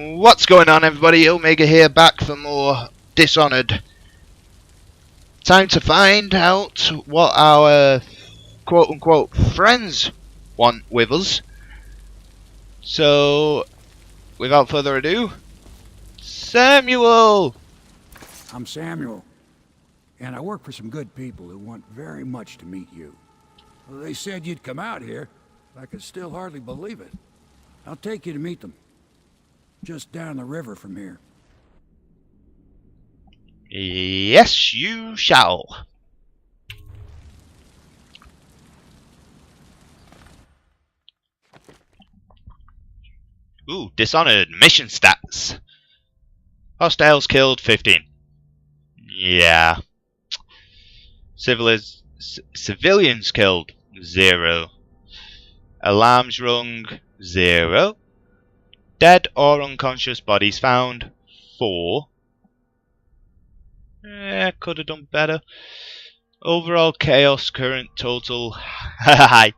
What's going on, everybody? Omega here, back for more Dishonored. Time to find out what our quote-unquote friends want with us. So, without further ado, Samuel! I'm Samuel, and I work for some good people who want very much to meet you. Well, they said you'd come out here, but I could still hardly believe it. I'll take you to meet them. Just down the river from here. Yes, you shall. Ooh, Dishonored mission stats. Hostiles killed 15. Yeah. Civilians killed 0. Alarms rung 0. Dead or unconscious bodies found 4. Could have done better. Overall chaos current total high.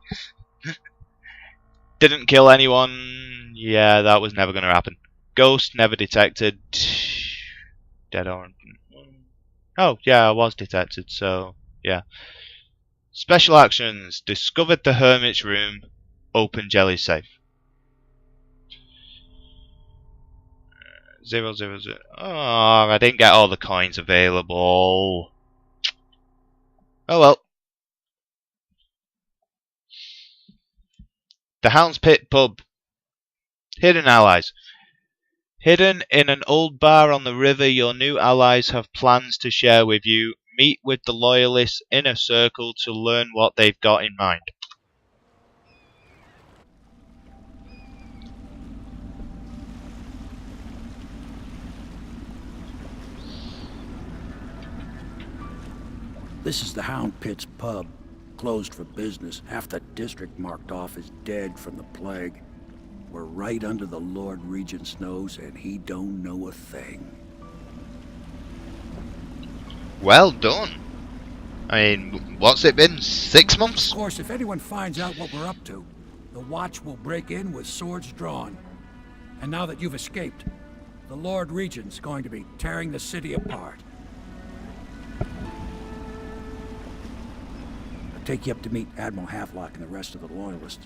Didn't kill anyone. Yeah, that was never going to happen. Ghost never detected. Dead or... Oh, yeah, I was detected, so yeah. Special actions. Discovered the hermit's room. Open jelly safe. 0, 0, 0. Oh, I didn't get all the coins available. Oh well. The Hound's Pit pub. Hidden allies. Hidden in an old bar on the river, your new allies have plans to share with you. Meet with the loyalists' inner circle to learn what they've got in mind. This is the Hound Pit's pub. Closed for business. Half the district marked off as dead from the plague. We're right under the Lord Regent's nose, and he don't know a thing. Well done. I mean, what's it been? 6 months? Of course, if anyone finds out what we're up to, the Watch will break in with swords drawn. And now that you've escaped, the Lord Regent's going to be tearing the city apart. I'll take you up to meet Admiral Havelock and the rest of the Loyalists.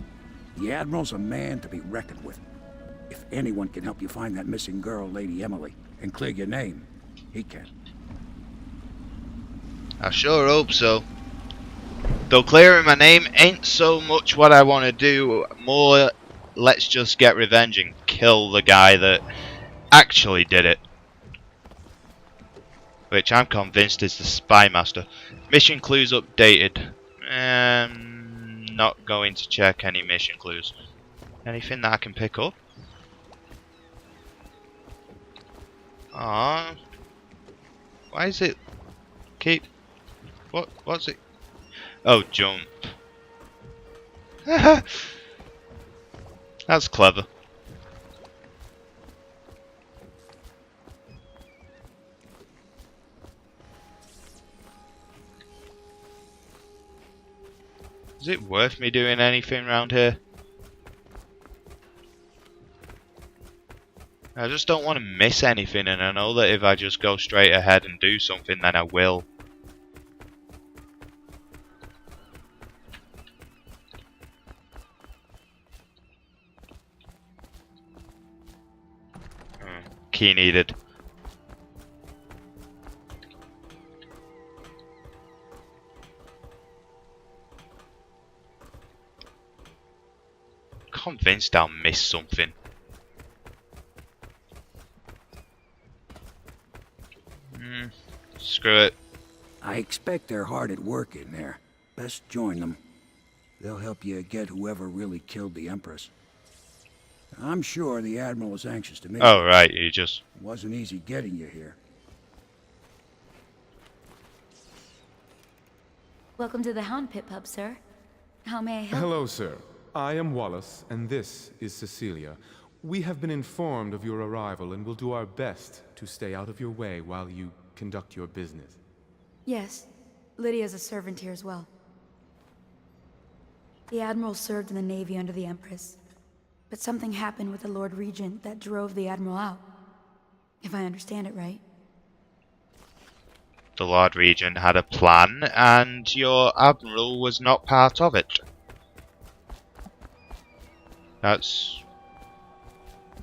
The Admiral's a man to be reckoned with. If anyone can help you find that missing girl, Lady Emily, and clear your name, he can. I sure hope so. Though clearing my name ain't so much what I want to do. More, let's just get revenge and kill the guy that actually did it. Which I'm convinced is the Spy Master. Mission clues updated. Not going to check any mission clues. Anything that I can pick up? Ah, why is it keep? What's it? Oh, jump. That's clever. Is it worth me doing anything around here? I just don't want to miss anything, and I know that if I just go straight ahead and do something, then I will. Key needed. Convinced I'll miss something. Screw it. I expect they're hard at work in there. Best join them. They'll help you get whoever really killed the Empress. I'm sure the Admiral is anxious to meet you. Oh right, you just... It wasn't easy getting you here. Welcome to the Hound Pit pub, sir. How may I help? Hello, sir. I am Wallace, and this is Cecilia. We have been informed of your arrival and will do our best to stay out of your way while you conduct your business. Yes. Lydia's a servant here as well. The Admiral served in the Navy under the Empress. But something happened with the Lord Regent that drove the Admiral out. If I understand it right. The Lord Regent had a plan, and your Admiral was not part of it. That's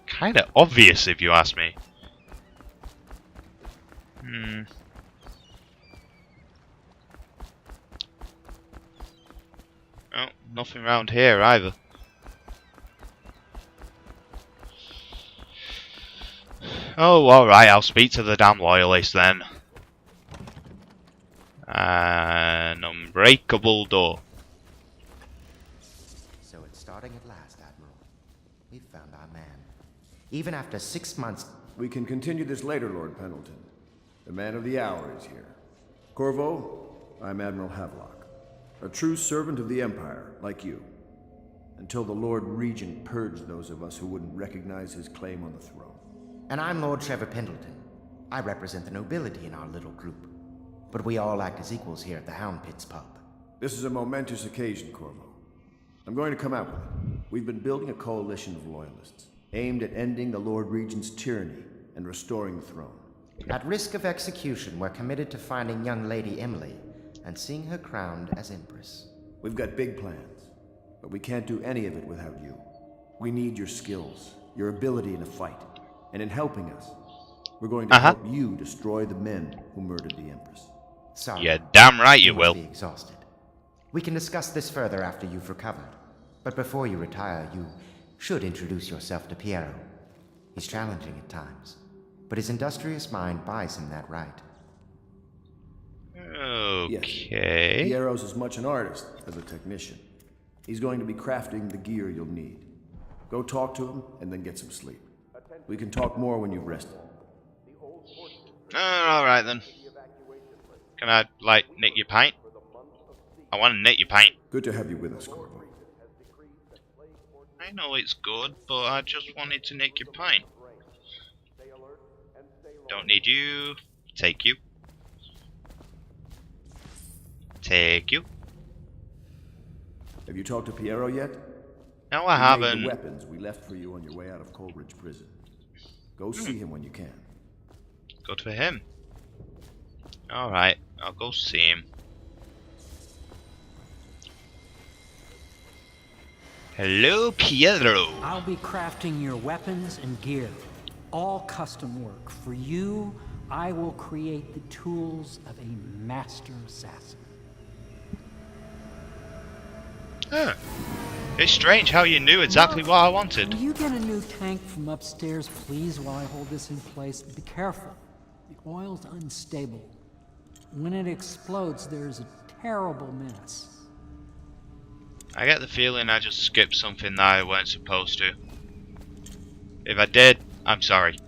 kind of obvious, if you ask me. Oh, nothing around here either. Oh, alright, I'll speak to the damn loyalist then. An unbreakable door. So it's starting at last, Admiral. We've found our man. Even after 6 months... We can continue this later, Lord Pendleton. The man of the hour is here. Corvo, I'm Admiral Havelock. A true servant of the Empire, like you. Until the Lord Regent purged those of us who wouldn't recognize his claim on the throne. And I'm Lord Trevor Pendleton. I represent the nobility in our little group. But we all act as equals here at the Hound Pits pub. This is a momentous occasion, Corvo. I'm going to come out with it. We've been building a coalition of loyalists, aimed at ending the Lord Regent's tyranny and restoring the throne. At risk of execution, we're committed to finding young Lady Emily and seeing her crowned as Empress. We've got big plans, but we can't do any of it without you. We need your skills, your ability in a fight, and in helping us, we're going to help you destroy the men who murdered the Empress. Sorry. Yeah, damn right you must will. Be exhausted. We can discuss this further after you've recovered. But before you retire, you should introduce yourself to Piero. He's challenging at times, but his industrious mind buys him that right. Okay. Yes. Piero's as much an artist as a technician. He's going to be crafting the gear you'll need. Go talk to him and then get some sleep. We can talk more when you've rested. Alright then. Can I, like, nick your pint? I want to nick your pint. Good to have you with us, Corvo. I know it's good, but I just wanted to nick your pint. Don't need you. Take you. Take you. Have you talked to Piero yet? No, I He haven't. made the weapons we left for you on your way out of Coleridge Prison. Go see him when you can. Good for him. Alright, I'll go see him. Hello, Piero. I'll be crafting your weapons and gear. All custom work. For you, I will create the tools of a master assassin. Huh. It's strange how you knew exactly what I wanted. When you get a new tank from upstairs, please, while I hold this in place, be careful. The oil's unstable. When it explodes, there's a terrible mess. I get the feeling I just skipped something that I weren't supposed to. If I did, I'm sorry.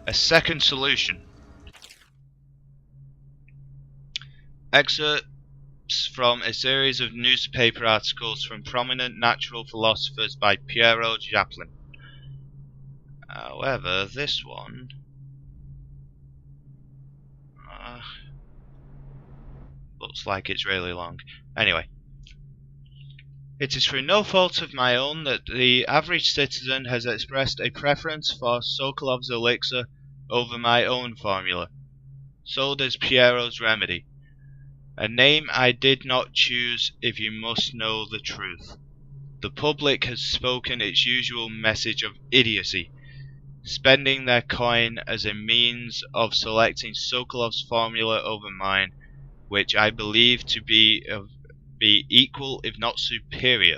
A second solution. Excerpts from a series of newspaper articles from prominent natural philosophers by Piero Japlin. However, this one... looks like it's really long. Anyway. It is through no fault of my own that the average citizen has expressed a preference for Sokolov's elixir over my own formula. So does Piero's remedy. A name I did not choose, if you must know the truth. The public has spoken its usual message of idiocy, spending their coin as a means of selecting Sokolov's formula over mine, which I believe to be equal if not superior.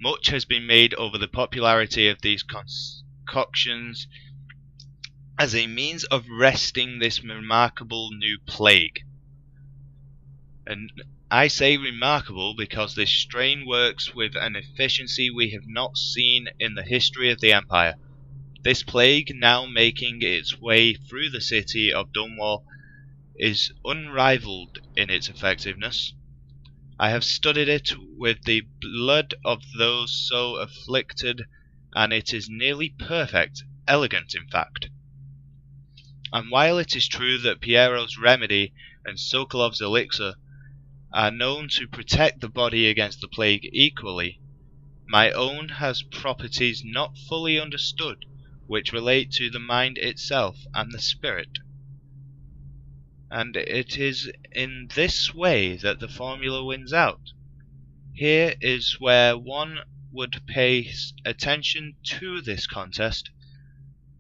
Much has been made over the popularity of these concoctions as a means of wresting this remarkable new plague. And I say remarkable because this strain works with an efficiency we have not seen in the history of the Empire. This plague, now making its way through the city of Dunwall, is unrivaled in its effectiveness. I have studied it with the blood of those so afflicted, and it is nearly perfect, elegant in fact. And while it is true that Piero's remedy and Sokolov's elixir are known to protect the body against the plague equally, My own has properties not fully understood, which relate to the mind itself and the spirit. And it is in this way that the formula wins out. Here is where one would pay attention to this contest,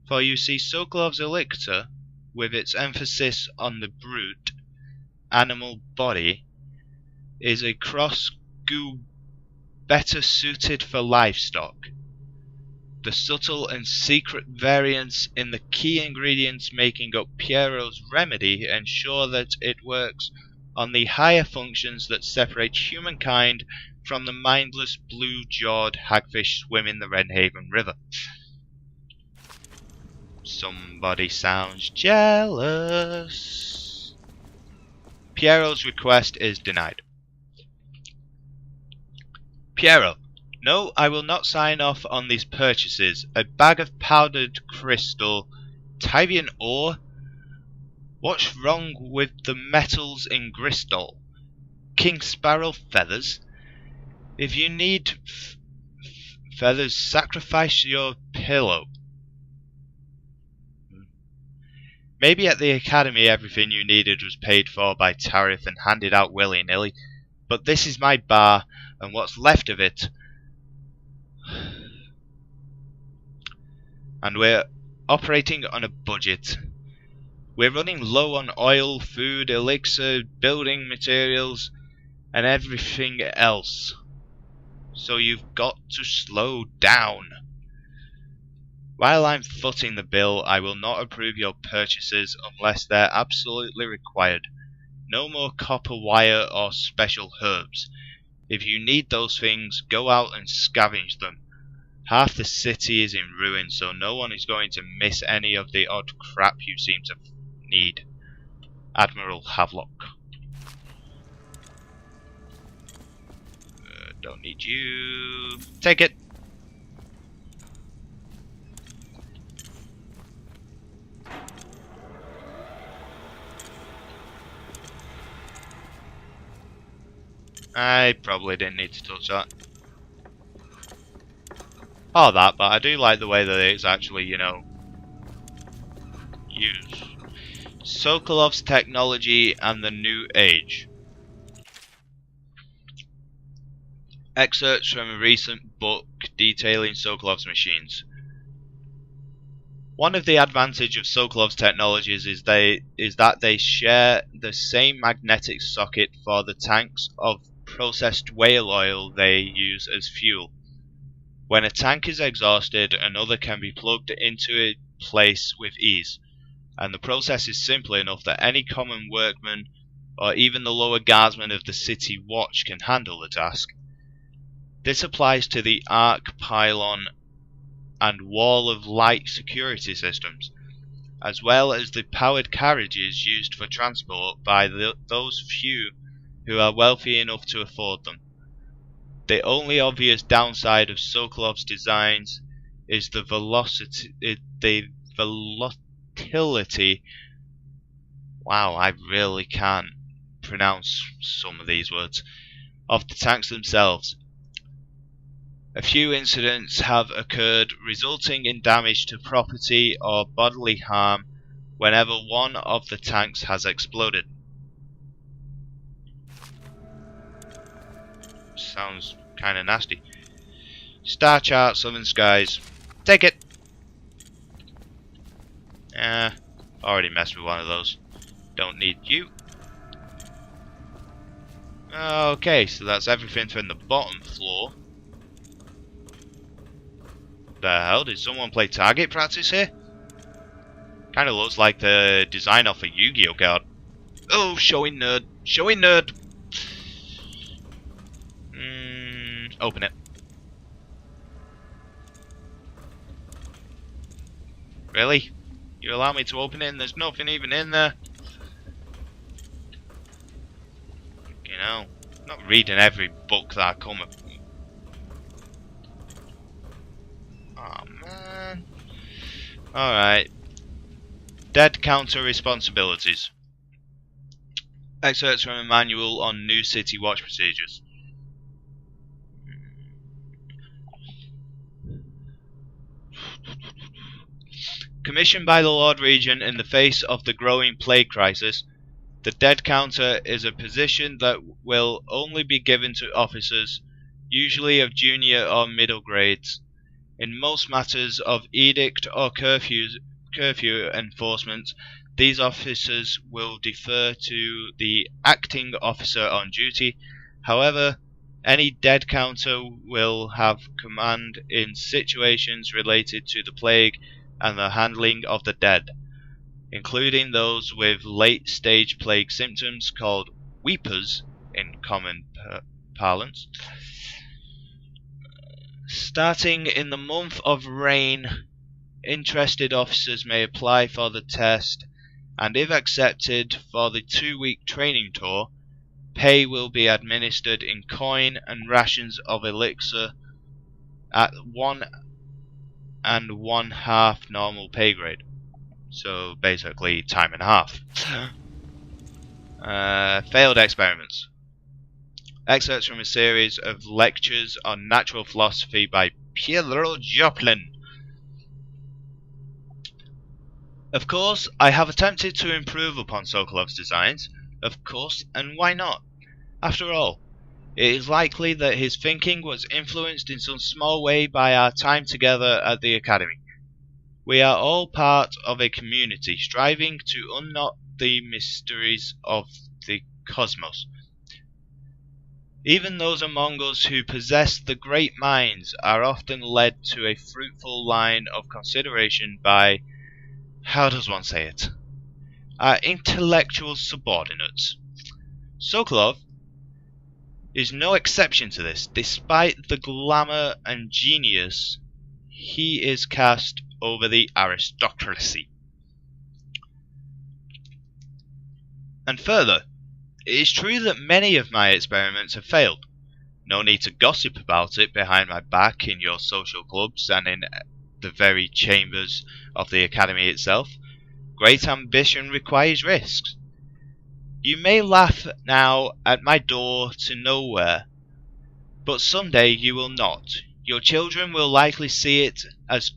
for you see Sokolov's elixir, with its emphasis on the brute, animal body, is a cross-goo better suited for livestock. The subtle and secret variance in the key ingredients making up Piero's remedy ensure that it works on the higher functions that separate humankind from the mindless blue-jawed hagfish swimming the Redhaven River. Somebody sounds jealous. Piero's request is denied. Piero, no, I will not sign off on these purchases. A bag of powdered crystal, Tyrian ore? What's wrong with the metals in Gristol? King Sparrow feathers? If you need feathers, sacrifice your pillow. Maybe at the academy everything you needed was paid for by tariff and handed out willy-nilly, but this is my bar, and what's left of it. And we're operating on a budget. We're running low on oil, food, elixir, building materials, and everything else. So you've got to slow down. While I'm footing the bill, I will not approve your purchases unless they're absolutely required. No more copper wire or special herbs. If you need those things, go out and scavenge them. Half the city is in ruins, so no one is going to miss any of the odd crap you seem to need. Admiral Havelock. Don't need you. Take it. I probably didn't need to touch that. Oh, that, but I do like the way that it's actually, you know, used. Sokolov's technology and the new age. Excerpts from a recent book detailing Sokolov's machines. One of the advantages of Sokolov's technologies is that they share the same magnetic socket for the tanks of processed whale oil they use as fuel. When a tank is exhausted, another can be plugged into its place with ease, and the process is simple enough that any common workman or even the lower guardsman of the city watch can handle the task. This applies to the arc pylon and wall of light security systems, as well as the powered carriages used for transport by those few who are wealthy enough to afford them. The only obvious downside of Sokolov's designs is the volatility. Wow, I really can't pronounce some of these words. Of the tanks themselves. A few incidents have occurred, resulting in damage to property or bodily harm whenever one of the tanks has exploded. Sounds kinda nasty. Star chart, southern skies. Take it! Already messed with one of those. Don't need you. Okay, so that's everything from the bottom floor. The hell? Did someone play target practice here? Kinda looks like the design off a Yu-Gi-Oh card. Oh, showing nerd. Showing nerd! Open it. Really? You allow me to open it and there's nothing even in there? You know, I'm not reading every book that I come up. Oh man. Alright. Dead counter responsibilities. Excerpts from a manual on new city watch procedures. Commissioned by the Lord Regent in the face of the growing plague crisis, the dead counter is a position that will only be given to officers, usually of junior or middle grades. In most matters of edict or curfew enforcement, these officers will defer to the acting officer on duty. However, any dead counter will have command in situations related to the plague and the handling of the dead, including those with late-stage plague symptoms called weepers in common parlance. Starting in the month of rain, interested officers may apply for the test, and if accepted for the 2-week training tour, pay will be administered in coin and rations of elixir at 1.5 normal pay grade. So basically time and a half. Failed experiments. Excerpts from a series of lectures on natural philosophy by Piero Joplin. Of course, I have attempted to improve upon Sokolov's designs. Of course, and why not? After all, it is likely that his thinking was influenced in some small way by our time together at the Academy. We are all part of a community striving to unknot the mysteries of the cosmos. Even those among us who possess the great minds are often led to a fruitful line of consideration by, how does one say it, our intellectual subordinates. Sokolov is no exception to this. Despite the glamour and genius, he is cast over the aristocracy. And further, it is true that many of my experiments have failed. No need to gossip about it behind my back in your social clubs and in the very chambers of the Academy itself. Great ambition requires risks. You may laugh now at my door to nowhere, but someday you will not. Your children will likely see it as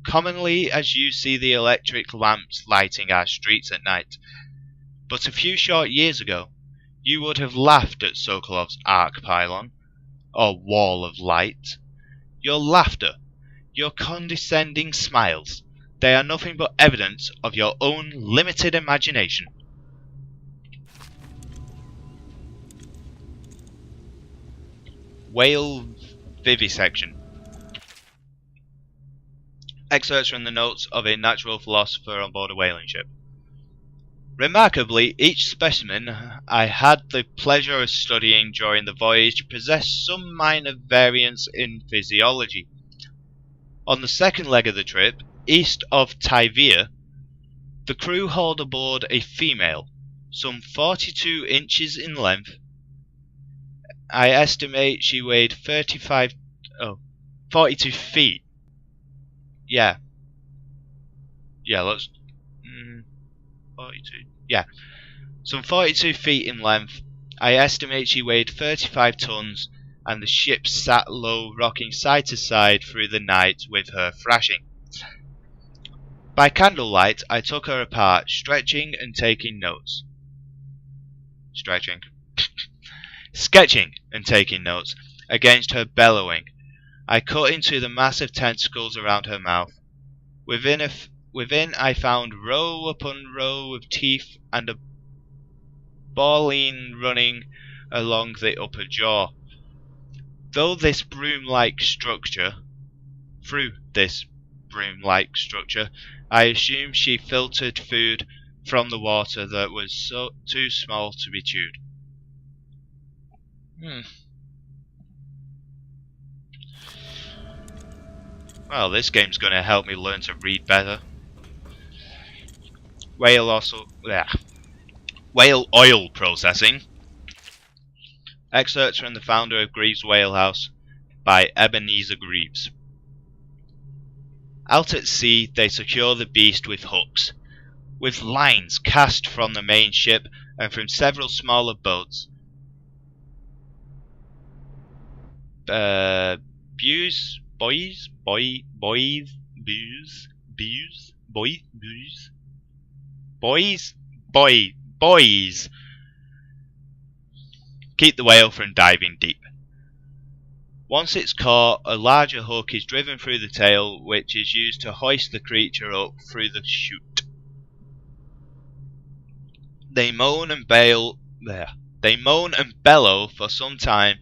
commonly as you see the electric lamps lighting our streets at night. But a few short years ago, you would have laughed at Sokolov's arc pylon, or wall of light. Your laughter, your condescending smiles, they are nothing but evidence of your own limited imagination. Whale vivisection. Excerpts from the notes of a natural philosopher on board a whaling ship. Remarkably, each specimen I had the pleasure of studying during the voyage possessed some minor variance in physiology. On the second leg of the trip, east of Tyvia, the crew hauled aboard a female, some 42 inches in length. I estimate she weighed 42 feet. Yeah, let's... 42. Yeah. Some 42 feet in length. I estimate she weighed 35 tons, and the ship sat low, rocking side to side through the night with her thrashing. By candlelight, I took her apart, stretching and taking notes. Sketching and taking notes against her bellowing. I cut into the massive tentacles around her mouth. Within I found row upon row of teeth and a baleen running along the upper jaw. Through this broom-like structure, I assumed she filtered food from the water that was too small to be chewed. Well, this game's going to help me learn to read better. Whale oil processing. Excerpts from the founder of Greaves Whale House by Ebenezer Greaves. Out at sea, they secure the beast with hooks, with lines cast from the main ship and from several smaller boats. Buoys boys. Keep the whale from diving deep. Once it's caught, a larger hook is driven through the tail, which is used to hoist the creature up through the chute. They moan and bellow for some time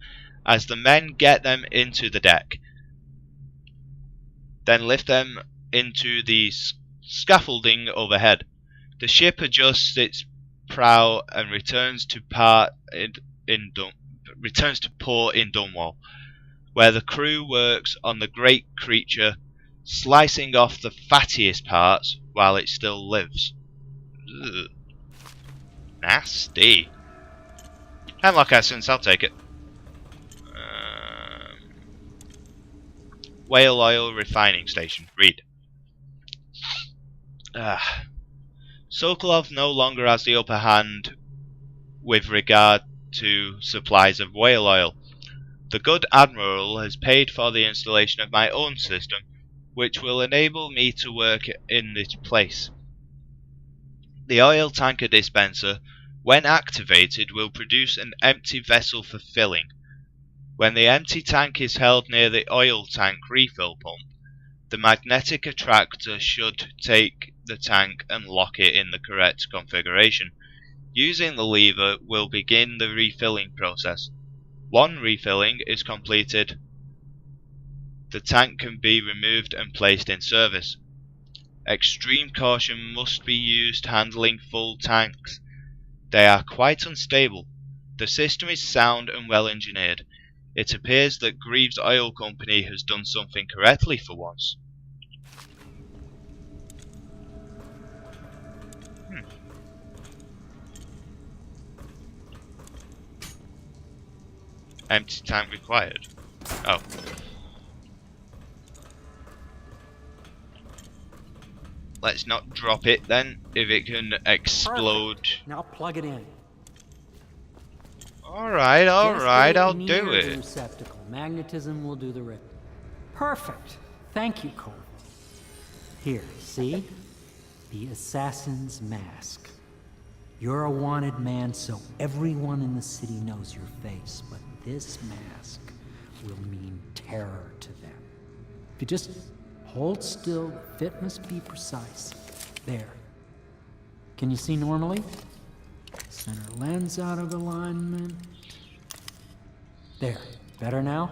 as the men get them into the deck, then lift them into the scaffolding overhead. The ship adjusts its prow and returns to port in Dunwall, where the crew works on the great creature, slicing off the fattiest parts while it still lives. Ugh. Nasty. Hemlock essence, I'll take it. Whale oil refining station. Read. Sokolov no longer has the upper hand with regard to supplies of whale oil. The good Admiral has paid for the installation of my own system, which will enable me to work in this place. The oil tanker dispenser, when activated, will produce an empty vessel for filling. When the empty tank is held near the oil tank refill pump, the magnetic attractor should take the tank and lock it in the correct configuration. Using the lever will begin the refilling process. One refilling is completed, the tank can be removed and placed in service. Extreme caution must be used handling full tanks. They are quite unstable. The system is sound and well engineered. It appears that Greaves Oil Company has done something correctly for once. Empty tank required. Oh. Let's not drop it then, if it can explode. Perfect. Now plug it in. Alright, I'll do The it. receptacle. Magnetism will do the rest. Perfect. Thank you, Cole. Here, see? The assassin's mask. You're a wanted man, so everyone in the city knows your face, but this mask will mean terror to them. If you just hold still, the fit must be precise. There. Can you see normally? Center lens out of alignment. There. Better now?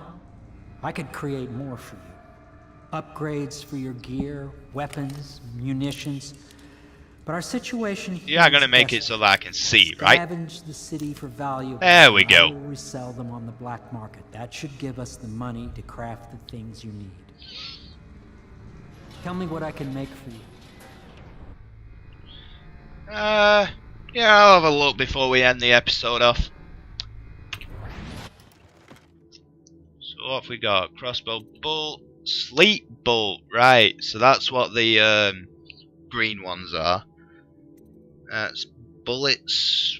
I could create more for you. Upgrades for your gear, weapons, munitions. But our situation here Yeah, I'm gonna is make it so that I can see, right? Scavenge the city for valuables. There we and go. I will resell them on the black market. That should give us the money to craft the things you need. Tell me what I can make for you. Yeah, I'll have a look before we end the episode off. So what have we got? Crossbow bolt, sleep bolt, right, so that's what the green ones are. That's bullets.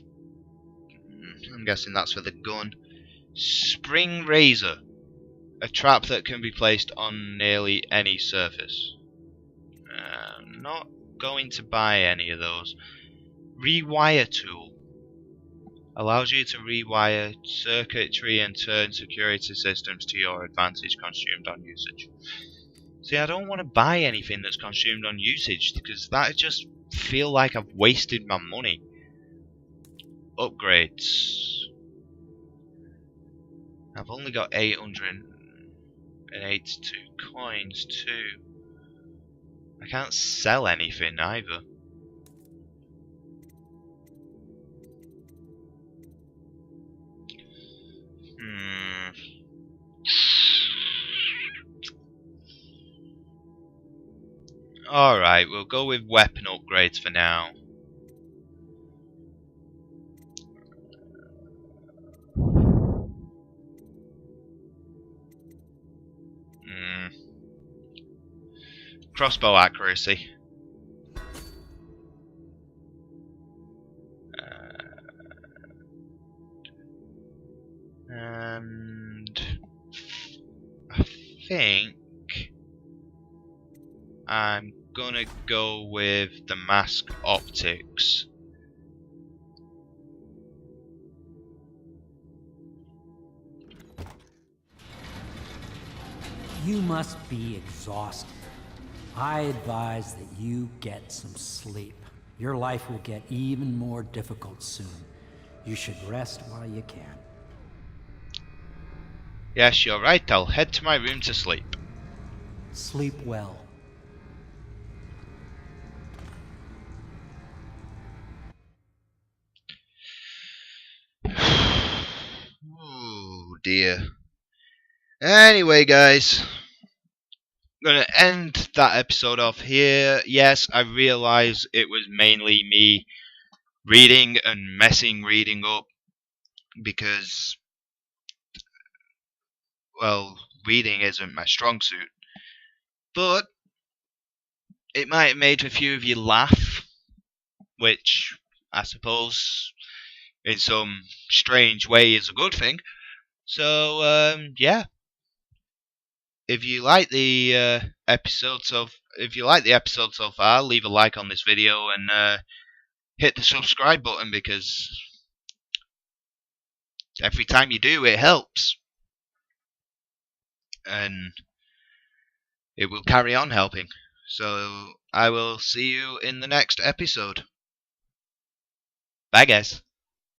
I'm guessing that's for the gun. Spring razor, a trap that can be placed on nearly any surface. I'm not going to buy any of those. Rewire tool allows you to rewire circuitry and turn security systems to your advantage, consumed on usage. See, I don't want to buy anything that's consumed on usage because that just feel like I've wasted my money. Upgrades. I've only got 882 coins too. I can't sell anything either. Alright, we'll go with weapon upgrades for now. Crossbow accuracy. And I think I'm gonna go with the mask optics. You must be exhausted. I advise that you get some sleep. Your life will get even more difficult soon. You should rest while you can. Yes, you're right. I'll head to my room to sleep. Sleep well. Oh dear. Anyway, guys, I'm gonna end that episode off here. Yes, I realise it was mainly me reading and messing reading up because, well, reading isn't my strong suit. But it might have made a few of you laugh, which I suppose in some strange way is a good thing. So, yeah. If you like the if you like the episode so far, leave a like on this video and hit the subscribe button, because every time you do, it helps, and it will carry on helping. So I will see you in the next episode. Bye, guys.